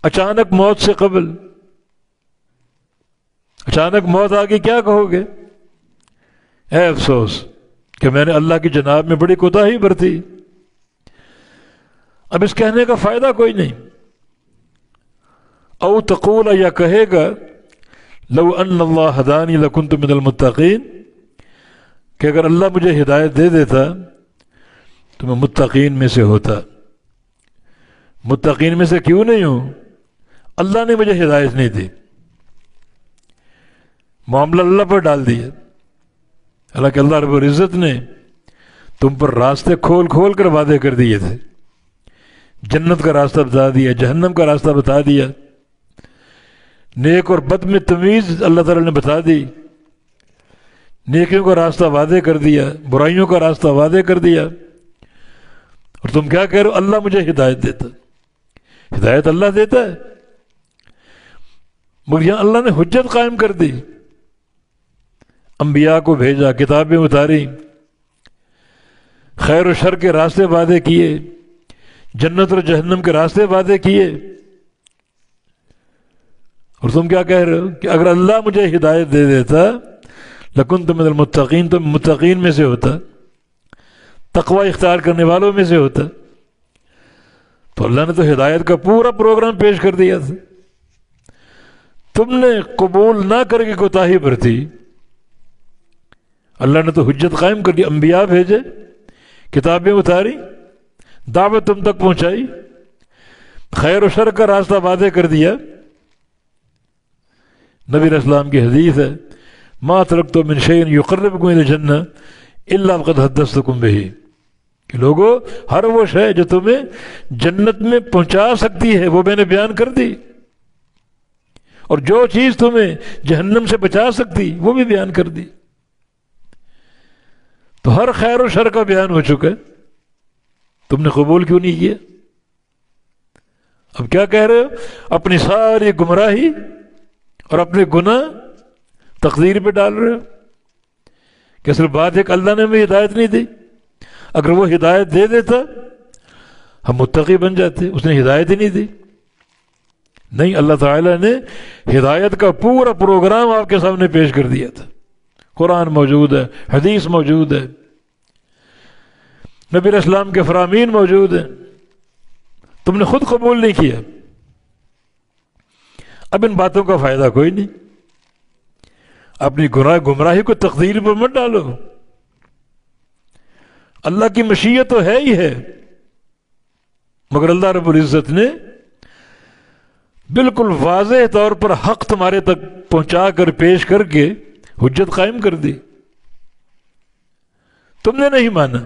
اچانک موت سے قبل، اچانک موت آ گئی، کیا کہو گے؟ اے افسوس کہ میں نے اللہ کی جناب میں بڑی کوتاہی برتی۔ اب اس کہنے کا فائدہ کوئی نہیں۔ او تقول، یا کہے گا لو ان اللہ ہدانی لکنت من المتقین، کہ اگر اللہ مجھے ہدایت دے دیتا تو میں متقین میں سے ہوتا۔ متقین میں سے کیوں نہیں ہوں؟ اللہ نے مجھے ہدایت نہیں دی، معاملہ اللہ پر ڈال دیا۔ حالانکہ اللہ رب العزت نے تم پر راستے کھول کھول کر وعدے کر دیے تھے، جنت کا راستہ بتا دیا، جہنم کا راستہ بتا دیا، نیک اور بد میں تمیز اللہ تعالیٰ نے بتا دی، نیکیوں کا راستہ وعدے کر دیا، برائیوں کا راستہ وعدے کر دیا، اور تم کیا کہہ رہے ہو؟ اللہ مجھے ہدایت دیتا۔ ہدایت اللہ دیتا ہے، مگر یہاں اللہ نے حجت قائم کر دی، انبیاء کو بھیجا، کتابیں اتاری، خیر و شر کے راستے وعدے کیے، جنت اور جہنم کے راستے وعدے کیے، اور تم کیا کہہ رہے ہو کہ اگر اللہ مجھے ہدایت دے دیتا لکنت من المتقین، تو متقین میں سے ہوتا، تقوی اختیار کرنے والوں میں سے ہوتا۔ تو اللہ نے تو ہدایت کا پورا پروگرام پیش کر دیا تھا، تم نے قبول نہ کر کے کوتاہی برتی۔ اللہ نے تو حجت قائم کر دی، انبیاء بھیجے، کتابیں اتاری، دعوت تم تک پہنچائی، خیر و شر کا راستہ وعدے کر دیا۔ نبی علیہ السلام کی حدیث ہے، ما ترکت من شیء یقربکم الی الجنہ الا وقد حدثتکم بہ، کہ لوگوں ہر وہ شے جو تمہیں جنت میں پہنچا سکتی ہے وہ میں نے بیان کر دی، اور جو چیز تمہیں جہنم سے بچا سکتی وہ بھی بیان کر دی۔ تو ہر خیر و شر کا بیان ہو چکا ہے، تم نے قبول کیوں نہیں کیا؟ اب کیا کہہ رہے ہو؟ اپنی ساری گمراہی اور اپنے گناہ تقدیر پہ ڈال رہے ہو کہ اصل بات ہے کہ اللہ نے ہمیں ہدایت نہیں دی، اگر وہ ہدایت دے دیتا ہم متقی بن جاتے، اس نے ہدایت ہی نہیں دی۔ نہیں، اللہ تعالیٰ نے ہدایت کا پورا پروگرام آپ کے سامنے پیش کر دیا تھا، قرآن موجود ہے، حدیث موجود ہے، نبی علیہ السلام کے فرامین موجود ہیں، تم نے خود قبول نہیں کیا۔ اب ان باتوں کا فائدہ کوئی نہیں، اپنی گمراہی کو تقدیر پر مت ڈالو، اللہ کی مشیت تو ہے ہی ہے، مگر اللہ رب العزت نے بالکل واضح طور پر حق تمہارے تک پہنچا کر پیش کر کے حجت قائم کر دی، تم نے نہیں مانا۔